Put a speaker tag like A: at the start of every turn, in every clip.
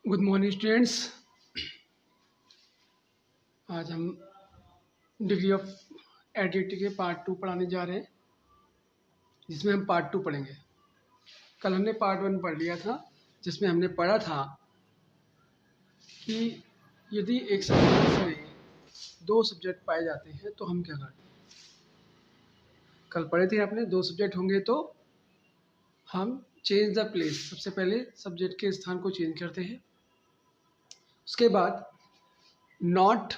A: Good morning students. आज हम degree of additivity के पार्ट 2 पढ़ाने जा रहे हैं, जिसमें हम पार्ट 2 पढ़ेंगे। कल हमने पार्ट 1 पढ़ लिया था, जिसमें हमने पढ़ा था कि यदि एक सेंटेंस में दो सब्जेक्ट पाए जाते हैं तो हम क्या करते हैं। कल पढ़े थे आपने, दो सब्जेक्ट होंगे तो हम चेंज द प्लेस, सबसे पहले सब्जेक्ट के स्थान को चेंज करते हैं। उसके बाद not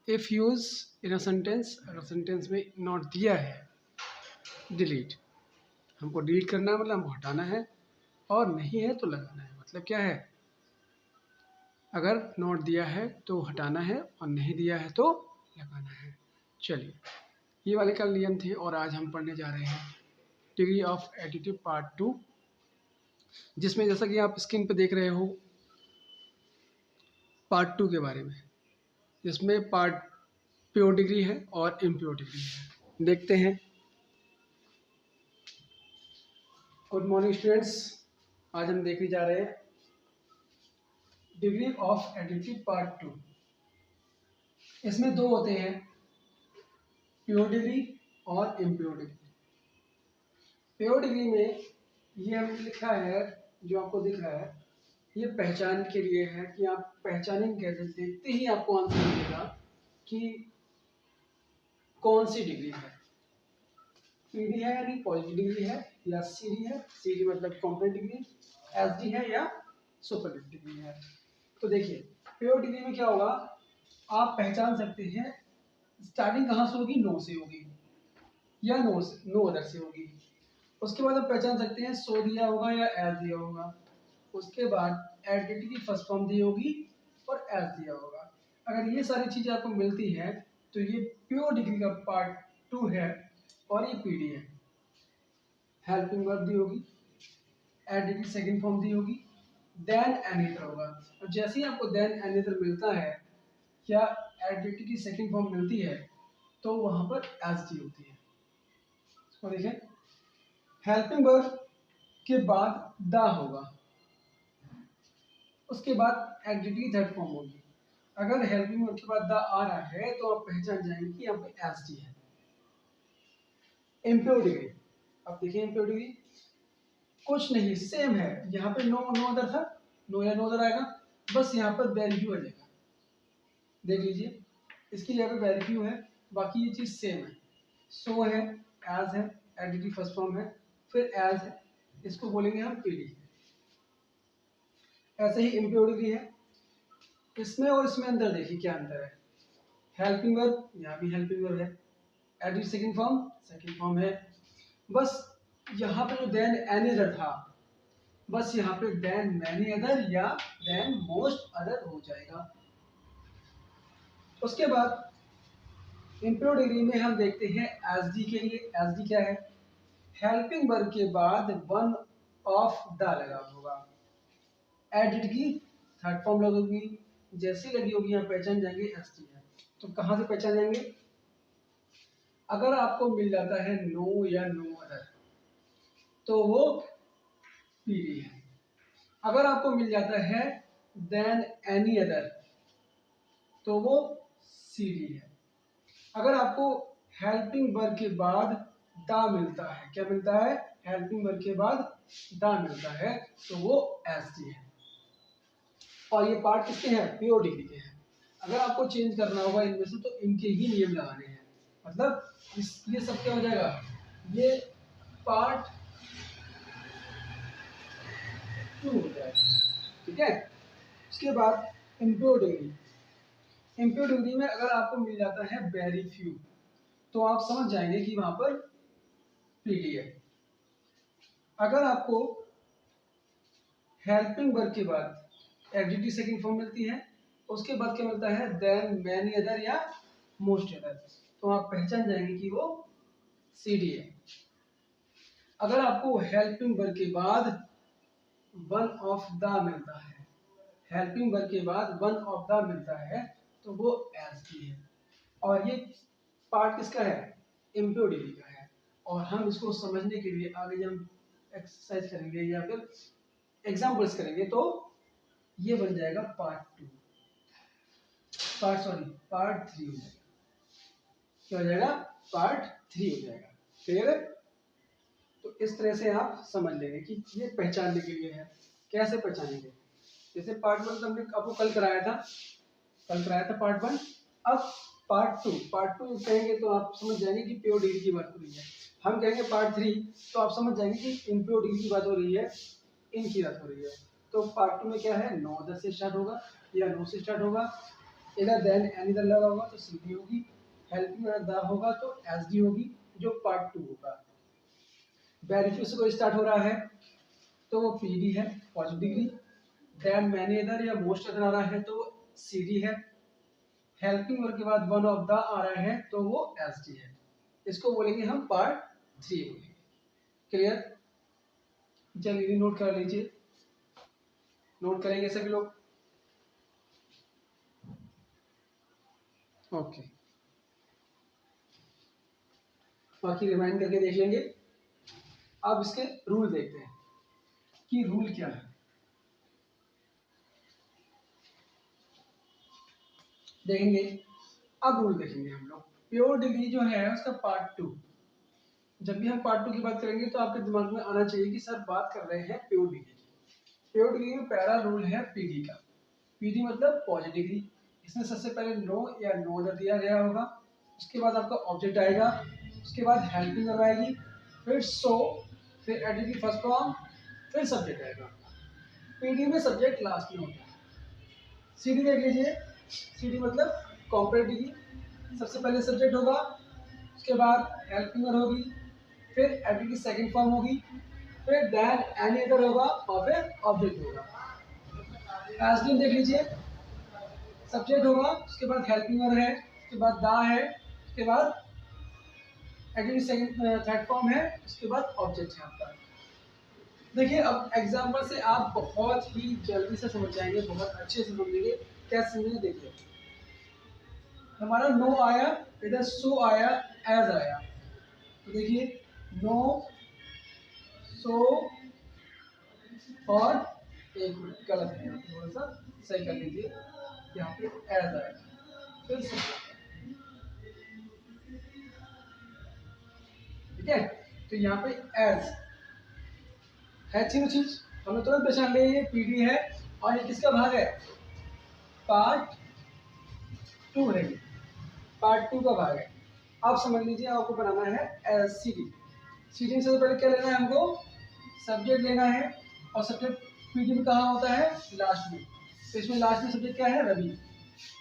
A: if use in a sentence, अगर सेंटेंस में नॉट दिया है डिलीट, हमको डिलीट करना है मतलब हमको हटाना है, और नहीं है तो लगाना है। मतलब क्या है, अगर नोट दिया है तो हटाना है और नहीं दिया है तो लगाना है। चलिए, ये वाले कल नियम थे और आज हम पढ़ने जा रहे हैं डिग्री ऑफ एडिटिव पार्ट 2, जिसमें जैसा कि आप स्क्रीन पर देख रहे हो पार्ट 2 के बारे में, जिसमें पार्ट प्योर डिग्री है और इम्प्योर डिग्री है। देखते हैं। गुड मॉर्निंग स्टूडेंट्स, आज हम देखने जा रहे हैं डिग्री ऑफ एडिटिव पार्ट 2। इसमें दो होते हैं, प्योर डिग्री और इम्प्योर डिग्री। प्योर डिग्री में ये हमने लिखा है, जो आपको दिख रहा है, ये पहचान के लिए है कि आप पहचानेंगे कैसे। देखते ही आपको आंसर मिलेगा कि कौन सी डिग्री है। पीडी है यानी पॉजिटिव डिग्री है, या सीडी है, सीडी मतलब कॉम्प्लीट डिग्री, एसडी है या सुपरलेटिव डिग्री है। तो देखिए, प्योर डिग्री में क्या होगा, आप पहचान सकते हैं स्टार्टिंग कहाँ से होगी, नो से होगी या नो अदर से होगी। उसके बाद आप पहचान सकते हैं सो दिया होगा या एज दिया होगा। उसके बाद एडिटिव की फर्स्ट फॉर्म दी होगी और एज दिया होगा। अगर ये सारी चीज़ें आपको मिलती हैं तो ये प्योर डिग्री का पार्ट 2 है और ये पीडी है। हेल्पिंग वर्ब दी होगी, एडिटिव सेकंड फॉर्म दी होगी, देन एनीदर होगा। और जैसे ही आपको देन एनीदर मिलता है या एडिटिव की सेकंड फॉर्म मिलती है तो वहां पर एज दी होती है। तो देखिए, हेल्पिंग वर्ब के बाद द होगा, उसके बाद एडिटिव थर्ड फॉर्म होगी। अगर हेल्पिंग वर्ब के बाद द आ रहा है तो आप पहचान जाएंगे कि यहाँ पे एस टी है। इम्प्योर डिग्री, अब देखिए इम्प्योर डिग्री कुछ नहीं, सेम है। यहाँ पे नो नो अदर था, नो या नो अदर आएगा, बस यहाँ पर वेरी आ जाएगा। देख लीजिए, इसकी जगह पे वेरी है, बाकी ये चीज सेम है। सो है, एज है, एडिटिव फर्स्ट फॉर्म है, फिर एज है, इसको बोलेंगे हम पीडी। ऐसे ही इम्प्योर डिग्री है, इसमें और इसमें अंदर देखिए क्या अंतर है। हेल्पिंग वर्ब, यहाँ भी हेल्पिंग वर्ब है, एडिटिव सेकंड फॉर्म है, बस यहाँ पे जो देन एनी अदर था, बस यहाँ पे देन मैनी अदर या देन मोस्ट अदर हो जाएगा। उसके बाद इम्प्योर डिग्री में हम देखते हैं एस डी के लिए। एस डी क्या है, हेल्पिंग वर्ब के बाद वन ऑफ द लगा होगा, एडिट की थर्ड फॉर्म लगेगी, जैसी लगी होगी यहाँ पहचान जाएंगे एस टी है। तो कहाँ से पहचान जाएंगे, अगर आपको मिल जाता है नो या नो अदर तो वो पीडी है। अगर आपको मिल जाता है देन एनी अदर तो वो सीडी है। अगर आपको हेल्पिंग वर्ब के बाद दा मिलता है, क्या मिलता है, हेल्पिंग वर्ब के बाद दा मिलता है तो वो एसडी है। और ये पार्ट किसके हैं, प्योर डिग्री के हैं। अगर आपको चेंज करना होगा इनमें से तो इनके ही नियम लगाने हैं। मतलब ये सब क्या हो जाएगा, ये पार्ट 2 हो जाएगा। ठीक है, उसके बाद इम्प्योर डिग्री। इम्प्योर डिग्री में अगर आपको मिल जाता है वेरी फ्यू तो आप समझ जाएंगे कि वहां पर पीडी है। अगर आपको हेल्पिंग वर्ब के बाद एडिटिव सेकंड फॉर्म मिलती है, उसके बाद क्या मिलता है, देन मैनी अदर या मोस्ट अदर, तो आप पहचान जाएंगे कि वो सीडी है। अगर आपको हेल्पिंग वर्ब के बाद वन ऑफ द मिलता है, हेल्पिंग वर्ब के बाद वन ऑफ द मिलता है तो वो एसडी है। और ये पार्ट किसका है, इम्प्योर डिग्री का है। और हम इसको समझने के लिए आगे जब हम एक्सरसाइज करेंगे या फिर एग्जाम्पल्स करेंगे तो ये बन जाएगा पार्ट 2, पार्ट 3 हो जाएगा। क्या हो जाएगा? पार्ट 3 हो जाएगा। क्लियर है? तो इस तरह से आप समझ लेंगे कि ये पहचानने के लिए है। कैसे पहचानेंगे? जैसे पार्ट 1 तो हमने आपको कल कराया था पार्ट 1। अब पार्ट 2 कहेंगे तो आप समझ जाएंगे कि प्योर डिग्री की बात हो रही है। हम कहेंगे पार्ट 3 तो आप समझ जाएंगे कि इम्प्योर डिग्री की बात हो रही है, इनकी बात हो रही है। तो पार्ट 2 में क्या है? 9-10 से स्टार्ट होगा या 9 से स्टार्ट होगा। इधर देन एन इधर लगा होगा तो सीधी होगी। हेल्पिंग अगर दा होगा तो एसडी होगी, जो पार्ट 2 होगा। वेरीफाई से कोई स्टार्ट हो रहा है तो वो पीडी है, पॉजिटिव डिग्री। देन मैनी इधर या मोस्ट इधर आ रहा है तो वो सीडी है। हेल्पिंग वर्ब के बाद वन ऑफ द आ रहा है तो वो एसडी है। इसको बोलेंगे हम पार्ट 3 बोलेंगे। क्लियर? चलिए नोट कर लीजिए, नोट करेंगे सभी लोग। ओके, बाकी रिमाइंड करके देख लेंगे। अब इसके रूल देखते हैं कि रूल क्या है। देखेंगे, अब रूल देखेंगे हम लोग। प्योर डिग्री जो है उसका पार्ट 2, जब भी हम पार्ट 2 की बात करेंगे तो आपके दिमाग में आना चाहिए कि सर बात कर रहे हैं प्योर डिग्री की। प्योर डिग्री में पहला रूल है पीडी का। पीडी मतलब पॉजिटिव डिग्री। इसमें सबसे पहले नो या नो दिया गया होगा, उसके बाद आपका ऑब्जेक्ट आएगा, उसके बाद हेल्पिंग वर्ब आएगी, फिर सो, फिर एडजेक्टिव फर्स्ट फॉर्म, फिर सब्जेक्ट आएगा। पीडी में सब्जेक्ट लास्ट में होता है। सीडी देख लीजिए, सीडी मतलब कॉर्पोरेट डिग्री। सबसे पहले सब्जेक्ट होगा, उसके बाद हेल्पिंग वर्ब होगी, फिर एडजेक्टिव की सेकंड फॉर्म होगी, फिर देन एनी अदर होगा और फिर ऑब्जेक्ट होगा। एसडी देख लीजिए, सब्जेक्ट होगा, उसके बाद हेल्पिंग वर्ब है, उसके बाद दा है, उसके बाद एडजेक्टिव सेकंड थर्ड फॉर्म है, उसके बाद ऑब्जेक्ट है आपका। देखिए अब एग्जांपल से आप बहुत ही जल्दी से समझ जाएंगे, बहुत अच्छे से समझेंगे। क्या समझेंगे? देखिए हमारा नो आया, इधर सो आया, एज आया। तो देखिए नो, सो और एक मिनट गलत है, थोड़ा सा सही कर लीजिए। यहाँ पे एज आया, फिर सो। ठीक है, तो यहाँ पे एज है तीनों चीज हमें तुरंत पहचान लिया, ये पीडी है और ये किसका भाग है? पार्ट 2 है, पार्ट 2 का भाग है। आप समझ लीजिए, आपको बनाना है सीडी। सीडी से पहले क्या लेना है हमको? सब्जेक्ट लेना है, और सब्जेक्ट पीडी में कहाँ होता है? लास्ट में। तो इसमें लास्ट में सब्जेक्ट क्या है? रवि।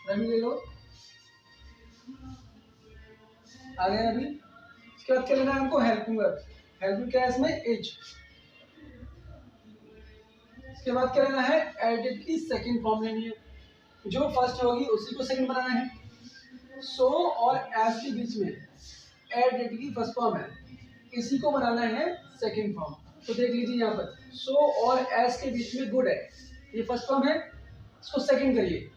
A: रवि ले लो, आ गया रवि। इसके बाद क्या लेना है हमको? Helping verb. हेल्पिंग क्या है इसमें? एज। इसके बाद क्या लेना है? एडिट की सेकंड फॉर्म लेनी है, जो फर्स्ट होगी उसी को सेकंड बनाना है। सो और एस के बीच में एडिट की फर्स्ट फॉर्म है, इसी को बनाना है सेकंड फॉर्म। तो देख लीजिए यहाँ पर सो और एस के बीच में गुड है, ये फर्स्ट फॉर्म है, इसको सेकंड करिए।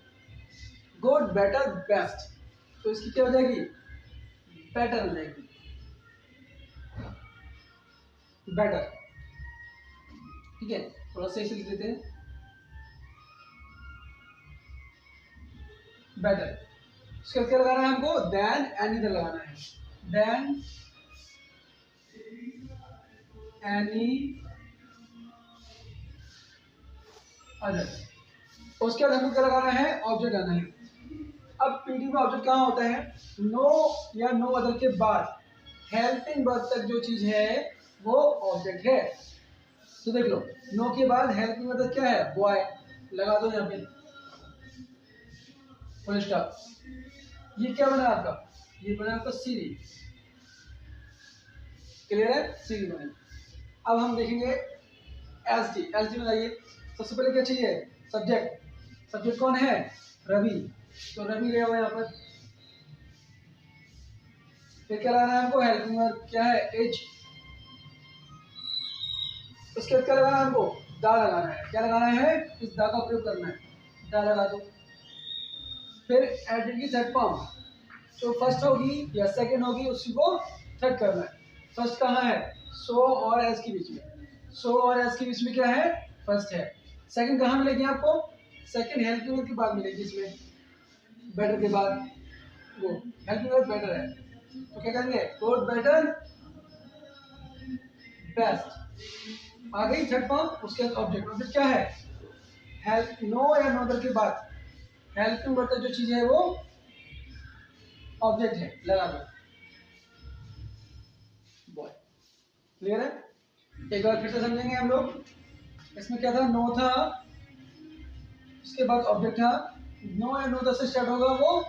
A: गुड, बेटर, बेस्ट, तो इसकी क्या हो जाएगी? बेटर हो जाएगी, बेटर। ठीक है, थोड़ा सही से लिख देते हैं, बेटर। इसका क्या लगाना है हमको? देन एनी इधर लगाना है, देन एनी अदर। उसके बाद हमको क्या लगाना है? ऑब्जेक्ट आना है। अब पीडी में ऑब्जेक्ट कहाँ होता है? नो या नो अदर के बाद हेल्पिंग वर्ब तक जो चीज है वो ऑब्जेक्ट है। तो देख लो, नो के बाद हेल्पिंग वर्ब क्या है? बॉय। लगा दो यहाँ पे फुल स्टॉप। ये क्या बना आपका? ये बना आपका सीडी। क्लियर है? सीडी बना। अब हम देखेंगे एसडी। एसडी बनाइए। सबसे पहले क्या चाहिए? सब्जेक्ट। सब्जेक्ट कौन है? रवि। तो रवि ले आओ यहाँ पर। फिर क्या लगाना है हमको? हेल्पिंग वर्ब क्या है? एज। उसके बाद क्या लगाना है हमको? दा लगाना है। क्या लगाना है? इस दा का प्रयोग करना है, दा लगा दो। फिर एडिट की थर्ड फॉर्म, जो फर्स्ट होगी या सेकंड होगी उसी को थर्ड करना है। फर्स्ट कहाँ है? सो और एस के बीच में। सो और एस के बीच में क्या है? फर्स्ट है। सेकंड कहाँ मिलेगी आपको? सेकंड हेल्पिंग वर्ब की बात मिलेगी इसमें बेटर के बाद, वो हेल्पिंग वर्ब बेटर है तो क्या करेंगे गुड बेटर बेस्ट। आ गई थर्ड फॉर्म। उसके बाद ऑब्जेक्ट, ऑब्जेक्ट क्या है हेल्प, नो या नोदर के बाद हेल्पिंग वर्ब जो चीज है वो ऑब्जेक्ट है, लगा दो बॉय। क्लियर है? एक बार फिर से समझेंगे हम लोग। इसमें क्या था, नो था, उसके बाद ऑब्जेक्ट था। नो या नो से स्टार्ट होगा वो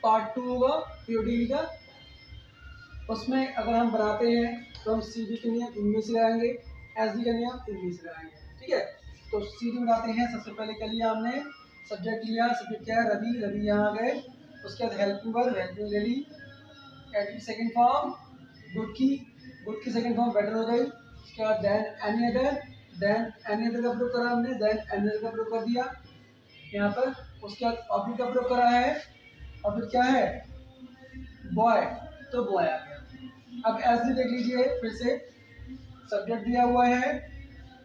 A: पार्ट 2 होगा पीओडी का। उसमें अगर हम बनाते हैं तो हम सी डी के नियम इंग्लिश से लगाएंगे, एस डी का नियम इंग्लिश से लगाएंगे। ठीक है, तो सी डी बनाते हैं। सबसे पहले क्या लिया हमने, सब्जेक्ट लिया। सब्जेक्ट क्या है रवि, रवि यहाँ गए। उसके बाद हेल्पिंग वर्ब, हेल्पिंग ले ली। एडजेक्टिव सेकंड फॉर्म गुड की, गुड की सेकंड फॉर्म बेटर हो गई। उसके बाद than any other, than any other का प्रयोग करा हमने, देन एनी अदर का प्रयोग कर दिया यहाँ पर। उसके बाद ऑब्जेक्ट का प्रयोग करा है। ऑब्जेक्ट क्या है बॉय, तो बॉय आ गया। अब ऐसे देख लीजिए फिर से, सब्जेक्ट दिया हुआ है,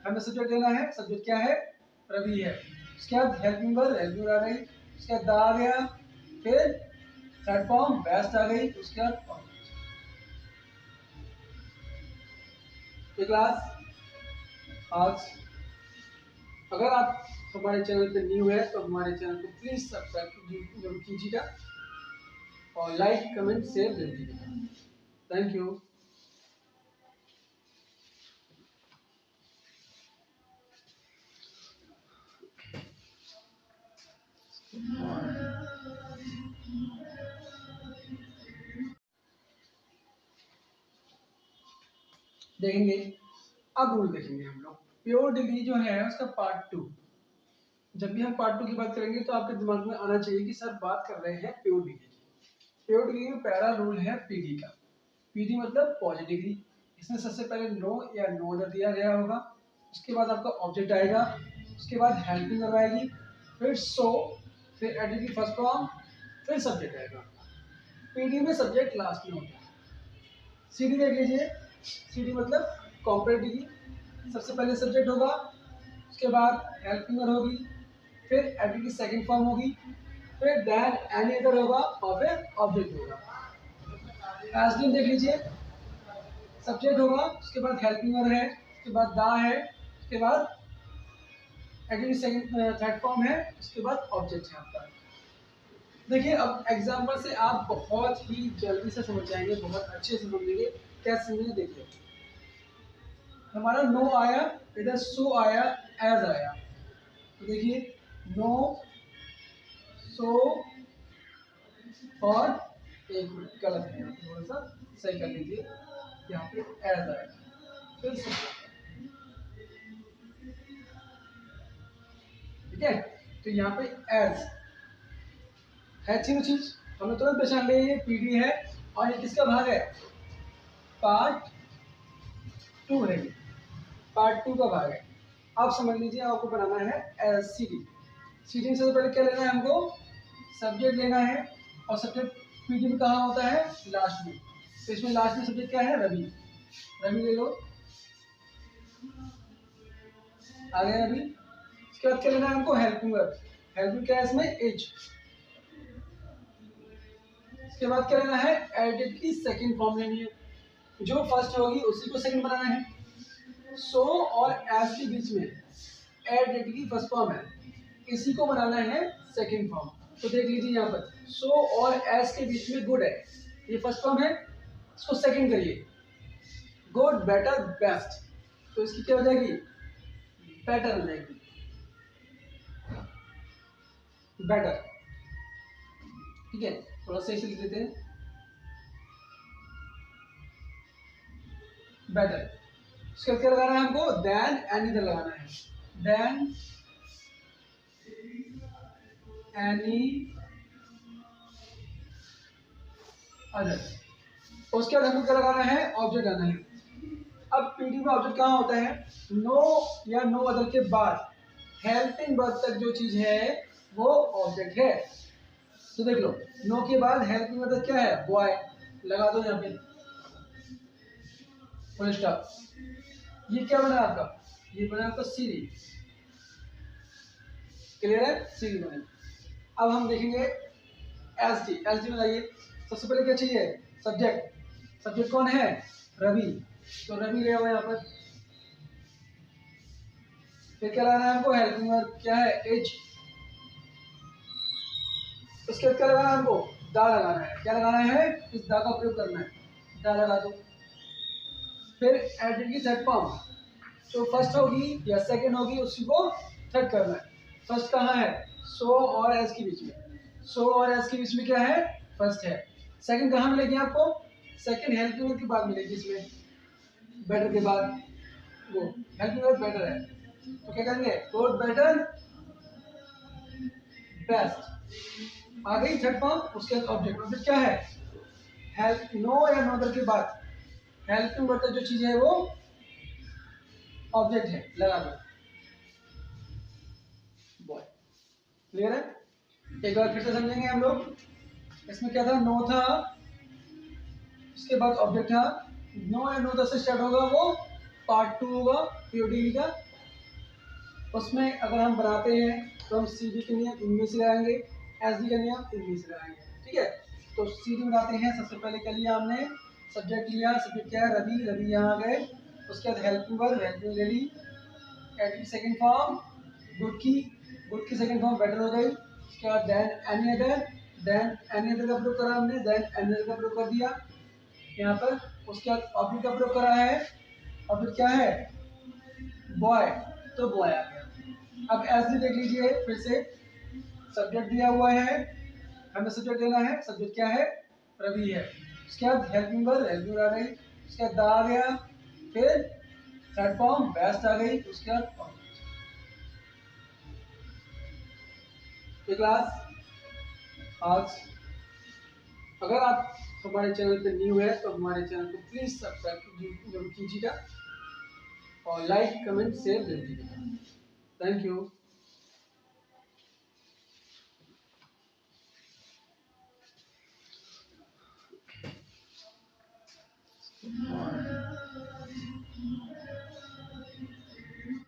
A: हमें सब्जेक्ट लेना है। सब्जेक्ट क्या है रवि है। उसके बाद हेल्पिंग वर्ब, हेल्पिंग आ गई। उसके बाद दा आ गया, फिर थर्ड फॉर्म बेस्ट आ गई। उसके बाद क्लास आज, अगर आप हमारे चैनल पे न्यू है तो हमारे चैनल को प्लीज सब्सक्राइब जरूर कीजिएगा और लाइक कमेंट शेयर जरूर कीजिएगा। Thank you. देखेंगे अब रूल देखेंगे हम लोग। प्योर डिग्री जो है उसका पार्ट 2। जब भी हम पार्ट 2 की बात करेंगे तो आपके दिमाग में आना चाहिए कि सर बात कर रहे हैं प्योर डिग्री की। प्योर डिग्री में पहला रूल है पीडी का। पीडी मतलब पॉजिटिव डिग्री। इसमें सबसे पहले नो या नो दिया गया होगा। उसके बाद आपका ऑब्जेक्ट आएगा। उसके बाद हेल्पिंग वर्ब आएगी, फिर सो, फिर एडजेक्टिव फर्स्ट फॉर्म, फिर सब्जेक्ट आएगा। पीडी में सब्जेक्ट लास्ट में होता है। सीडी देख लीजिए, सीडी मतलब कॉर्पोरेट डिग्री। सबसे पहले सब्जेक्ट होगा, उसके बाद हेल्पिंग वर्ब होगी, फिर एडजेक्टिव की सेकंड फॉर्म होगी, फिर देन एनी अदर होगा और फिर ऑब्जेक्ट होगा। एसडीएम देख लीजिए, सब्जेक्ट होगा, उसके बाद हेल्पिंग वर्ब है, उसके बाद दा है, उसके बाद एडजेक्टिव सेकंड थर्ड फॉर्म है, उसके बाद ऑब्जेक्ट है आपका। देखिए अब एग्जाम्पल से आप बहुत ही जल्दी से समझ जाएंगे, बहुत अच्छे से समझेंगे। क्या समझेंगे देखिए, हमारा नो आया, इधर सो आया, एज आया। तो देखिए नो, सो और एक मिनट गलत है, थोड़ा सा सही कर लीजिए। यहाँ पे एज आया, फिर सो। ठीक है, तो यहाँ पे एज है तीनों चीज, हमें तुरंत पहचान लिया ये पीडी है और ये किसका भाग है पार्ट 2 है, पार्ट 2 का भाग है। आप समझ लीजिए आपको बनाना है सीडी। सीडी से पहले क्या लेना है हमको, सब्जेक्ट लेना है। और सब्जेक्ट पीडी में कहाँ होता है लास्ट में। तो इसमें लास्ट में सब्जेक्ट क्या है रवि, रवि ले लो, आ गया रवि। इसके बाद क्या लेना है हमको हेल्पिंग वर्ब, हेल्पिंग क्या है इसमें एज। इसके बाद क्या लेना है एडिट की सेकंड फॉर्म लेनी है, जो फर्स्ट होगी उसी को सेकंड बनाना है। सो और एस के बीच में एडिट की फर्स्ट फॉर्म है, इसी को बनाना है सेकंड फॉर्म। तो देख लीजिए यहाँ पर सो और एस के बीच में गुड है, ये फर्स्ट फॉर्म है, इसको सेकंड करिए गुड बेटर बेस्ट। तो इसकी क्या हो जाएगी बेटर हो जाएगी, बेटर। ठीक है, थोड़ा सही से लिख देते हैं बेटर। उसके क्या लगाना है हमको देन एनी अदर लगाना है, देन एनी अदर। उसके बाद हमको क्या लगाना है ऑब्जेक्ट आना है। अब पीडी में ऑब्जेक्ट कहाँ होता है नो या नो अदर के बाद हेल्पिंग वर्ब तक जो चीज है वो ऑब्जेक्ट है। तो देख लो नो के बाद हेल्पिंग वर्ब क्या है बॉय, लगा दो यहाँ पे फुल स्टॉप। ये क्या बना आपका, ये बना आपका सीरी। क्लियर है, सीधी बनेगी। अब हम देखेंगे एस डी में लाइए। सबसे पहले क्या चाहिए, सब्जेक्ट। सब्जेक्ट कौन है, रवि, तो रवि लिया हुआ यहाँ पर। फिर क्या लगाना है हमको, हेल्पिंग वर्ब क्या है, एज। उसके बाद क्या लगाना है हमको, दा लगाना है। क्या लगाना है, इस दा का प्रयोग करना है, दा लगा दो। फिर एडिट की थर्ड फॉर्म, जो फर्स्ट होगी या सेकंड होगी उसी को थर्ड करना है। फर्स्ट कहाँ है, सो और एस के बीच में, सो और एस के बीच में क्या है, फर्स्ट है। सेकंड कहाँ मिलेगी आपको, सेकंड हेल्पिंग वर्ब के बाद मिलेगी, इसमें बेटर के बाद, वो हेल्पिंग वर्ब बेटर है, तो क्या करेंगे, गुड, बेटर, बेस्ट। आ गई थर्ड फॉर्म। उसके बाद ऑब्जेक्ट, ऑब्जेक्ट क्या है, हेल्प, नो या नोदर के बाद हेल्पिंग वर्ब जो चीज है वो ऑब्जेक्ट है, लगा दो, बॉय। क्लियर है, एक बार फिर से समझेंगे हम लोग। इसमें क्या था, नो था, उसके बाद ऑब्जेक्ट था। नो या नो से स्टार्ट होगा वो पार्ट 2 होगा पीओडी का। उसमें अगर हम बनाते हैं तो हम सी डी के नियम इंग्लिश से लगाएंगे, एस डी का नियम इंग्लिश से लगाएंगे, ठीक है। तो सी डी बनाते हैं, सबसे पहले क्या लिया हमने, सब्जेक्ट लिया, सब्जेक्ट क्या है, रवि, रवि यहाँ गए। उसके बाद हेल्पिंग वर्ब, हेल्पिंग ले ली। एड की सेकंड फॉर्म गुड की, गुड की सेकंड फॉर्म बेटर हो गई। उसके बाद than any other, than any other का प्रयोग करा हमने, देन एनी अदर का प्रयोग कर दिया यहाँ पर। उसके बाद ऑब्जेक्ट का प्रयोग करा है, ऑब्जेक्ट क्या है, बॉय, तो बॉय आ गया। अब ऐसे देख लीजिए फिर से, सब्जेक्ट दिया हुआ है, हमें सब्जेक्ट देना है, सब्जेक्ट क्या है, रवि है। उसके बाद हेल्पिंग वर्ब, हेल्पिंग आ गई। उसके बाद दा आ गया, फिर थर्ड फॉर्म बेस्ट आ गई। उसके बाद ऑब्जेक्ट। तो क्लास आज, अगर आप हमारे चैनल पे न्यू है तो हमारे चैनल को प्लीज सब्सक्राइब जरूर कीजिएगा और लाइक कमेंट शेयर जरूर कीजिएगा। Thank you.